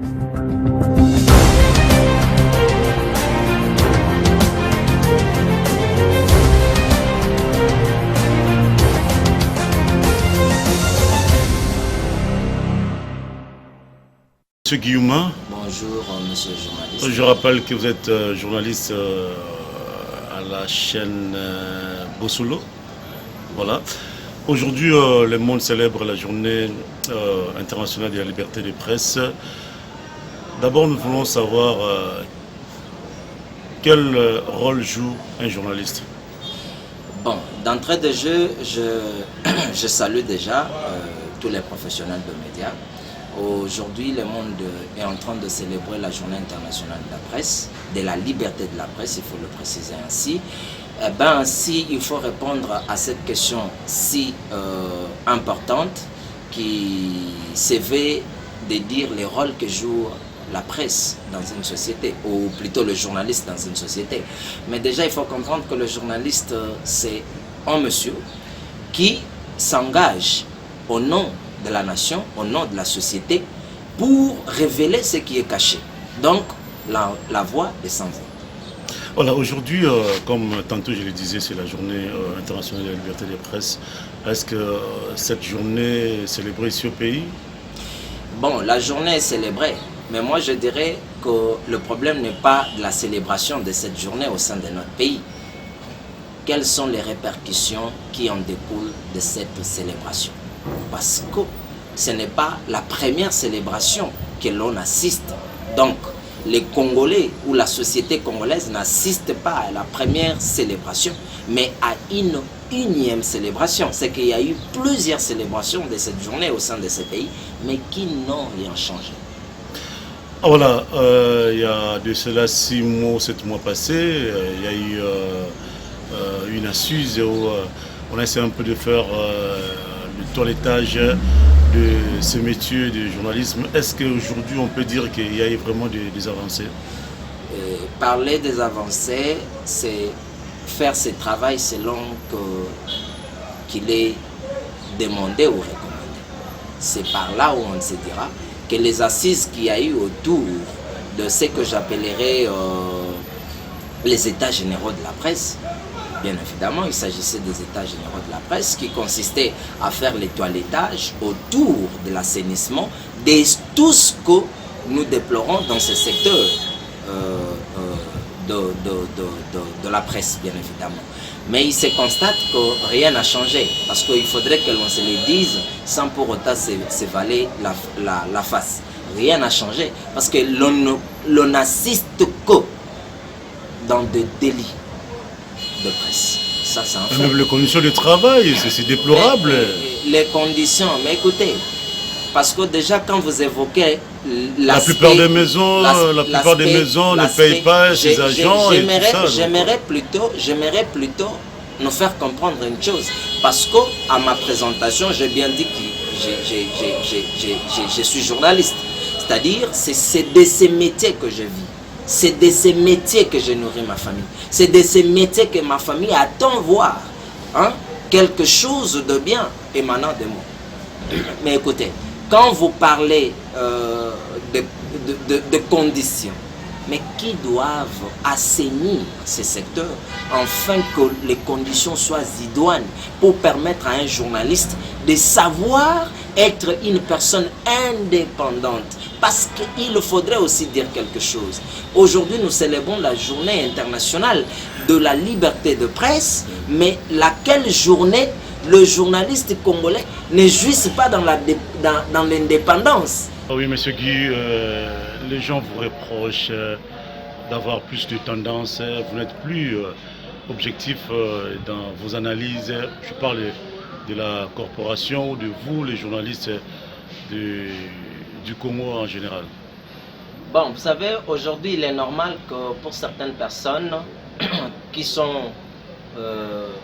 Monsieur Guillaume. Bonjour, monsieur le journaliste. Je rappelle que vous êtes journaliste à la chaîne Bossolo. Voilà. Aujourd'hui, le monde célèbre la journée internationale de la liberté de presse. D'abord, nous voulons savoir quel rôle joue un journaliste. Bon, d'entrée de jeu, je salue déjà tous les professionnels de médias. Aujourd'hui, le monde est en train de célébrer la journée internationale de la presse, de la liberté de la presse, il faut le préciser ainsi. Si il faut répondre à cette question si importante qui se veut de dire le rôle que joue la presse dans une société, ou plutôt le journaliste dans une société. Mais déjà, il faut comprendre que le journaliste, c'est un monsieur qui s'engage au nom de la nation, au nom de la société, pour révéler ce qui est caché. Donc, la voix est sans voix. Voilà, aujourd'hui, comme tantôt je le disais, c'est la journée internationale de la liberté de presse. Est-ce que cette journée est célébrée ici au pays? Bon, la journée est célébrée, mais moi je dirais que le problème n'est pas de la célébration de cette journée au sein de notre pays. Quelles sont les répercussions qui en découlent de cette célébration? Parce que ce n'est pas la première célébration que l'on assiste. Donc, les Congolais ou la société congolaise n'assistent pas à la première célébration, mais à une unième célébration. C'est qu'il y a eu plusieurs célébrations de cette journée au sein de ce pays, mais qui n'ont rien changé. Ah, voilà, il y a de cela 6 mois, 7 mois passés, il y a eu une assise où on a essayé un peu de faire le toilettage de ce métier de journalisme. Est-ce qu'aujourd'hui on peut dire qu'il y a eu vraiment des avancées? Parler des avancées, c'est faire ce travail selon qu'il est demandé ou recommandé. C'est par là où on se dira que les assises qu'il y a eu autour de ce que j'appellerais les états généraux de la presse. Bien évidemment, il s'agissait des états généraux de la presse qui consistaient à faire le toilettage autour de l'assainissement de tout ce que nous déplorons dans ce secteur de la presse, bien évidemment. Mais il se constate que rien n'a changé, parce qu'il faudrait que l'on se le dise sans pour autant se valer la face. Rien n'a changé, parce que l'on n'assiste que dans des délits de presse. Ça, c'est un fait. Même les conditions de travail, c'est déplorable. Les conditions, mais écoutez, parce que déjà quand vous évoquez la plupart des maisons, ne payent pas ses agents. J'aimerais plutôt nous faire comprendre une chose, parce que à ma présentation, j'ai bien dit que je suis journaliste. C'est-à-dire, c'est de ces métiers que je vis. C'est de ces métiers que je nourris ma famille. C'est de ces métiers que ma famille attend voir quelque chose de bien émanant de moi. Mais écoutez, quand vous parlez de conditions, mais qui doivent assainir ces secteurs afin que les conditions soient idoines pour permettre à un journaliste de savoir être une personne indépendante. Parce qu'il faudrait aussi dire quelque chose. Aujourd'hui, nous célébrons la journée internationale de la liberté de presse, mais laquelle journée le journaliste congolais ne jouisse pas dans l'indépendance. Oui, monsieur Guy, les gens vous reprochent d'avoir plus de tendance. Vous n'êtes plus objectif dans vos analyses. Je parle de la corporation ou de vous, les journalistes du Congo en général. Bon, vous savez, aujourd'hui, il est normal que pour certaines personnes qui sont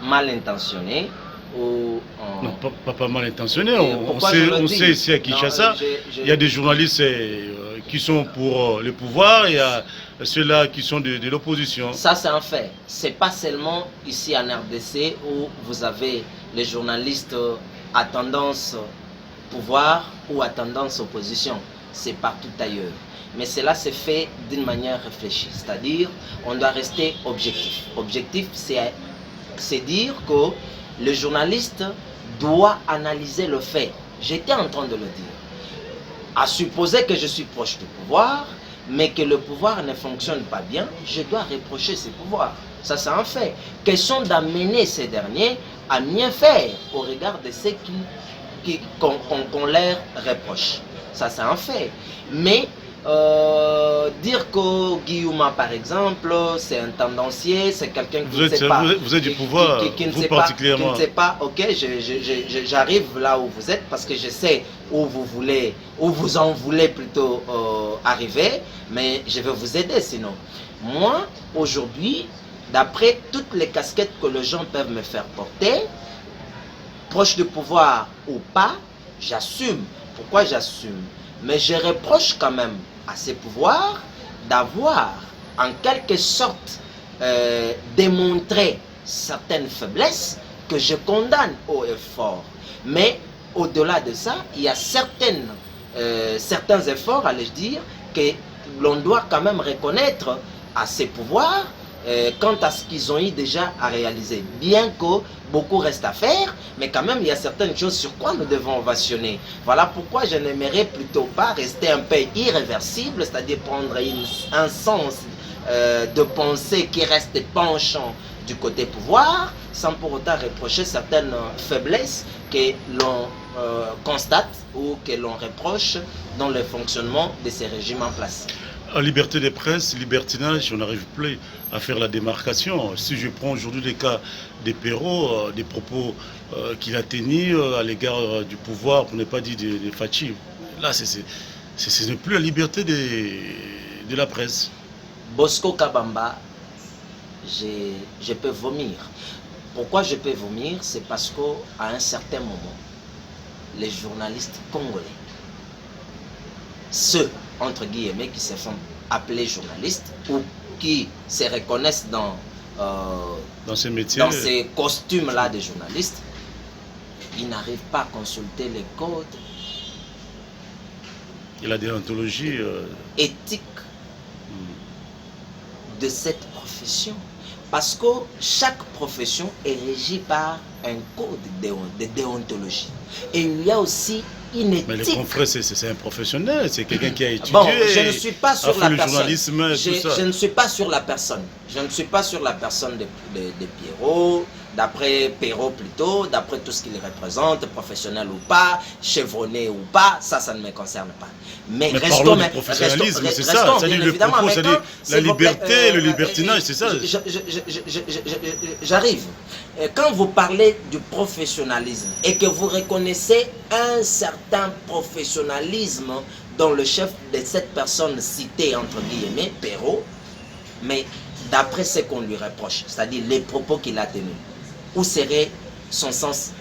mal intentionnées, non, pas mal intentionné. On sait ici à Kinshasa, il y a des journalistes qui sont pour le pouvoir, et il y a ceux-là qui sont de l'opposition. Ça, c'est un fait. Ce n'est pas seulement ici en RDC où vous avez les journalistes à tendance pouvoir ou à tendance opposition. c'est partout ailleurs. Mais cela se fait d'une manière réfléchie. C'est-à-dire, on doit rester objectif. Objectif, c'est dire que le journaliste doit analyser le fait. J'étais en train de le dire. À supposer que je suis proche du pouvoir, mais que le pouvoir ne fonctionne pas bien, je dois reprocher ce pouvoir. Ça, c'est un fait. Question d'amener ces derniers à mieux faire au regard de ce qu'on leur reproche. Ça, c'est un fait. Mais dire que Guillaume, par exemple, c'est un tendancier, c'est quelqu'un qui ne sait pas. Vous êtes du pouvoir, vous particulièrement. Qui ne sait pas, ok, j'arrive là où vous êtes parce que je sais où vous voulez, où vous en voulez plutôt arriver, mais je vais vous aider sinon. Moi, aujourd'hui, d'après toutes les casquettes que les gens peuvent me faire porter, proche du pouvoir ou pas, j'assume. Pourquoi j'assume? Mais je reproche quand même à ces pouvoirs d'avoir en quelque sorte démontré certaines faiblesses que je condamne haut et fort. Mais au-delà de ça, il y a certains efforts, allais-je dire, que l'on doit quand même reconnaître à ces pouvoirs quant à ce qu'ils ont eu déjà à réaliser. Bien que beaucoup reste à faire, mais quand même il y a certaines choses sur quoi nous devons ovationner. Voilà pourquoi je n'aimerais plutôt pas rester un peu irréversible, c'est-à-dire prendre un sens de pensée qui reste penchant du côté pouvoir, sans pour autant reprocher certaines faiblesses que l'on constate ou que l'on reproche dans le fonctionnement de ces régimes en place. En liberté de presse, libertinage, on n'arrive plus à faire la démarcation. Si je prends aujourd'hui le cas des Perrault, des propos qu'il a tenus à l'égard du pouvoir, pour ne pas dire des Fachi, là, ce n'est plus la liberté de la presse. Bosco Kabamba, je peux vomir. Pourquoi je peux vomir? C'est parce qu'à un certain moment, les journalistes congolais, ceux entre guillemets qui se font appeler journalistes ou qui se reconnaissent dans ces métiers, dans ces costumes-là de journalistes, ils n'arrivent pas à consulter les codes et la déontologie éthique de cette profession. Parce que chaque profession est régie par un code de déontologie. Et il y a aussi une éthique. Mais le confrère, c'est un professionnel, c'est quelqu'un qui a étudié. Bon, je ne suis pas sur la personne. Je ne suis pas sur la personne. Je ne suis pas sur la personne de Pierrot, d'après Perrault plutôt, d'après tout ce qu'il représente, professionnel ou pas, chevronné ou pas, ça ne me concerne pas. Mais restons du professionnalisme, c'est ça, c'est le propos, c'est-à-dire la liberté, le libertinage, c'est ça. J'arrive. Quand vous parlez du professionnalisme et que vous reconnaissez un certain professionnalisme dans le chef de cette personne citée, entre guillemets, Perrault, mais d'après ce qu'on lui reproche, c'est-à-dire les propos qu'il a tenus, où serait son sens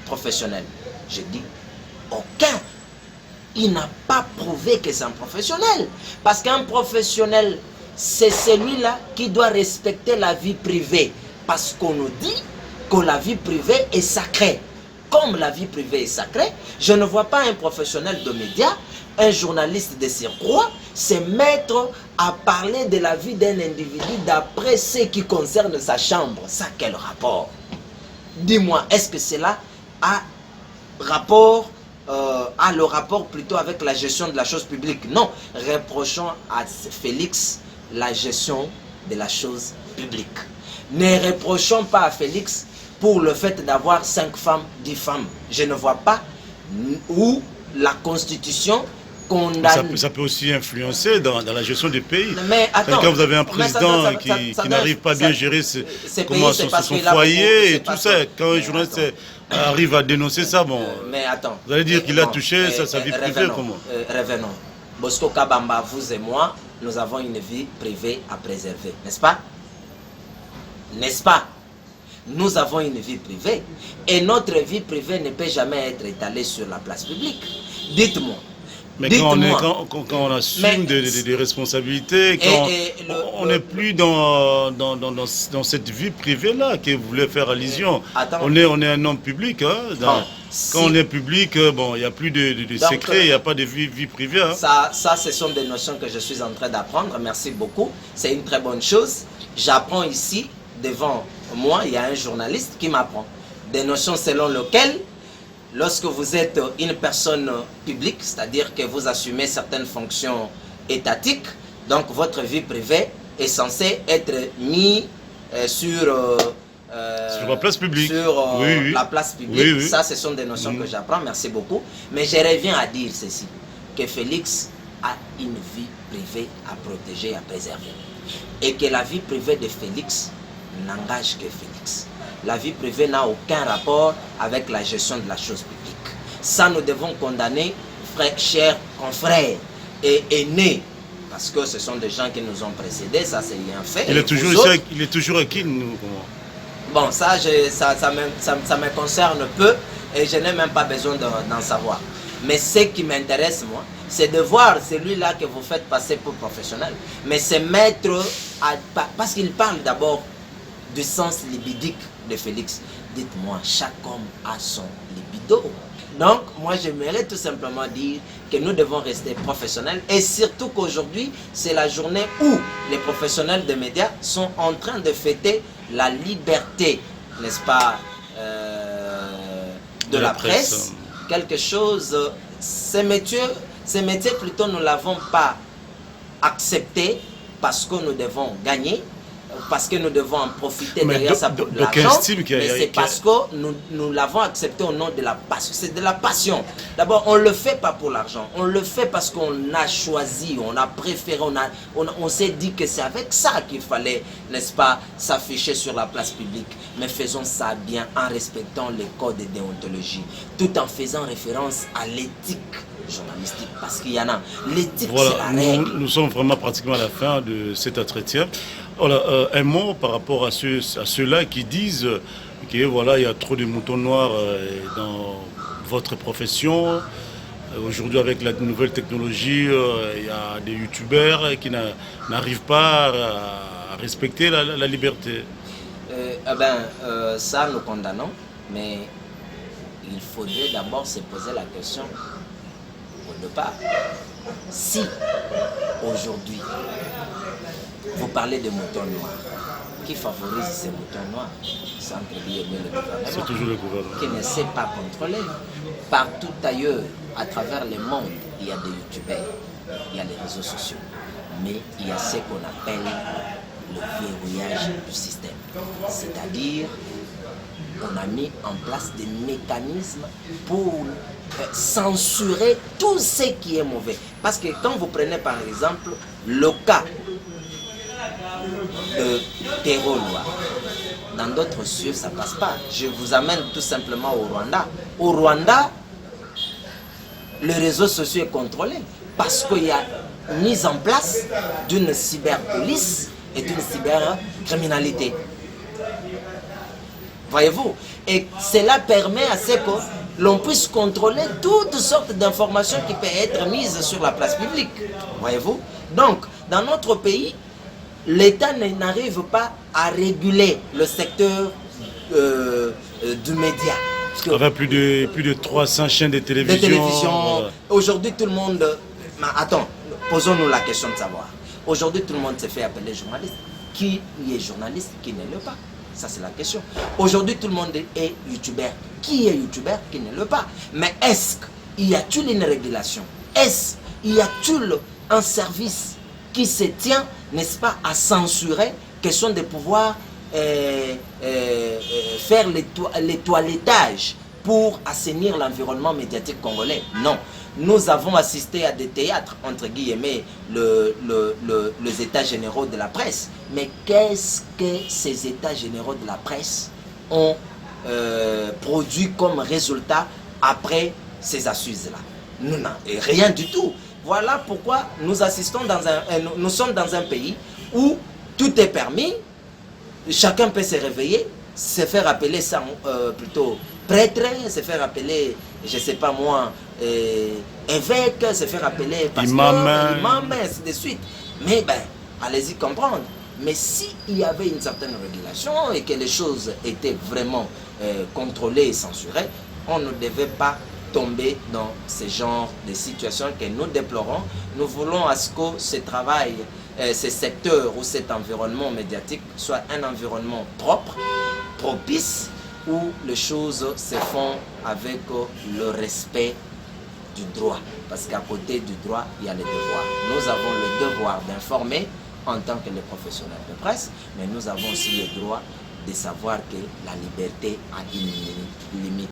professionnel? Je dis, aucun. Il n'a pas prouvé que c'est un professionnel. Parce qu'un professionnel, c'est celui-là qui doit respecter la vie privée. Parce qu'on nous dit que la vie privée est sacrée. Comme la vie privée est sacrée, je ne vois pas un professionnel de médias, un journaliste de surcroît, se mettre à parler de la vie d'un individu d'après ce qui concerne sa chambre. Ça, quel rapport? Dis-moi, est-ce que cela a rapport, le rapport plutôt avec la gestion de la chose publique? Non, reprochons à Félix la gestion de la chose publique. Ne reprochons pas à Félix pour le fait d'avoir 5 femmes, 10 femmes. Je ne vois pas où la Constitution condamne. Ça peut aussi influencer dans la gestion des pays. Mais attends, quand vous avez un président qui n'arrive pas à bien gérer son foyer et tout ça, quand un journaliste arrive à dénoncer ça, bon, mais attends, vous allez dire qu'il a touché sa vie privée, comment? Revenons. Bosco Kabamba, vous et moi, nous avons une vie privée à préserver, n'est-ce pas? N'est-ce pas? Nous avons une vie privée et notre vie privée ne peut jamais être étalée sur la place publique. Dites-moi. Mais quand on assume des responsabilités, quand on n'est plus dans cette vie privée-là que vous voulez faire allusion. On est un homme public. Hein, Quand on est public, bon, il n'y a plus de secret, il n'y a pas de vie privée. Hein. Ça, ce sont des notions que je suis en train d'apprendre. Merci beaucoup. C'est une très bonne chose. J'apprends ici, devant moi, il y a un journaliste qui m'apprend. Des notions selon lesquelles, lorsque vous êtes une personne publique, c'est-à-dire que vous assumez certaines fonctions étatiques, donc votre vie privée est censée être mise sur la place publique. Sur la place publique. Oui, oui. Ça, ce sont des notions que j'apprends. Merci beaucoup. Mais je reviens à dire ceci, que Félix a une vie privée à protéger et à préserver. Et que la vie privée de Félix n'engage que Félix. La vie privée n'a aucun rapport avec la gestion de la chose publique. Ça, nous devons condamner, frères, chers confrères et aînés, parce que ce sont des gens qui nous ont précédés, ça c'est un fait. Il est toujours acquis, nous. Bon, ça me concerne peu et je n'ai même pas besoin d'en savoir. Mais ce qui m'intéresse, moi, c'est de voir celui-là que vous faites passer pour professionnel, mais c'est mettre parce qu'il parle d'abord du sens libidique de Félix. Dites-moi, chaque homme a son libido. Donc, moi, j'aimerais tout simplement dire que nous devons rester professionnels et surtout qu'aujourd'hui, c'est la journée où les professionnels des médias sont en train de fêter la liberté, n'est-ce pas, de la presse. Quelque chose, ces métiers plutôt, nous ne l'avons pas accepté parce que nous devons gagner, parce que nous devons en profiter derrière ça pour de l'argent, mais c'est parce que nous l'avons accepté au nom de la passion. C'est de la passion. D'abord, on ne le fait pas pour l'argent, on le fait parce qu'on a choisi, on a préféré, on s'est dit que c'est avec ça qu'il fallait, n'est-ce pas, s'afficher sur la place publique. Mais faisons ça bien en respectant les codes de déontologie, tout en faisant référence à l'éthique journalistique, parce qu'il y en a. L'éthique, voilà, c'est la règle. Nous sommes vraiment pratiquement à la fin de cet entretien. Voilà, un mot par rapport à ceux-là qui disent que voilà, il y a trop de moutons noirs dans votre profession. Aujourd'hui, avec la nouvelle technologie, il y a des youtubeurs qui n'arrivent pas à respecter la liberté. Ça, nous condamnons, mais il faudrait d'abord se poser la question au départ. Si aujourd'hui, vous parlez de moutons noirs, qui favorise ces moutons noirs? C'est entre guillemets le gouvernement. C'est toujours le gouvernement. Qui ne sait pas contrôler. Partout ailleurs, à travers le monde, il y a des youtubeurs, il y a les réseaux sociaux. Mais il y a ce qu'on appelle le verrouillage du système. C'est-à-dire, on a mis en place des mécanismes pour censurer tout ce qui est mauvais. Parce que quand vous prenez par exemple le cas de terreau noir, dans d'autres cieux ça ne passe pas. Je vous amène tout simplement au Rwanda. Au Rwanda, le réseau social est contrôlé parce qu'il y a mise en place d'une cyberpolice et d'une cybercriminalité. Voyez-vous? Et cela permet à ce que l'on puisse contrôler toutes sortes d'informations qui peuvent être mises sur la place publique. Voyez-vous? Donc, dans notre pays, l'État n'arrive pas à réguler le secteur du média. Avec plus de 300 chaînes de télévision. Aujourd'hui, tout le monde... Mais attends, posons-nous la question de savoir. Aujourd'hui, tout le monde se fait appeler journaliste. Qui est journaliste, qui ne l'est pas? Ça, c'est la question. Aujourd'hui, tout le monde est youtubeur. Qui est youtubeur, qui ne l'est pas? Mais est-ce qu'il y a-t-il une régulation? Est-ce qu'il y a-t-il un service qui se tient, n'est-ce pas, à censurer, question de pouvoir faire les toilettages pour assainir l'environnement médiatique congolais? Non. Nous avons assisté à des théâtres, entre guillemets, les états généraux de la presse. Mais qu'est-ce que ces états généraux de la presse ont produit comme résultat après ces assises-là? Nous n'avons rien du tout. Voilà pourquoi nous nous sommes dans un pays où tout est permis, chacun peut se réveiller, se faire appeler ça plutôt prêtre, se faire appeler, je ne sais pas moi, évêque, se faire appeler pasteur, imam, ainsi de suite. Mais ben, allez-y comprendre. Mais s'il y avait une certaine régulation et que les choses étaient vraiment contrôlées et censurées, on ne devait pas tomber dans ce genre de situations que nous déplorons. Nous voulons à ce que ce travail, ce secteur ou cet environnement médiatique soit un environnement propre, propice, où les choses se font avec le respect du droit. Parce qu'à côté du droit, il y a les devoirs. Nous avons le devoir d'informer en tant que les professionnels de presse, mais nous avons aussi le droit de savoir que la liberté a une limite.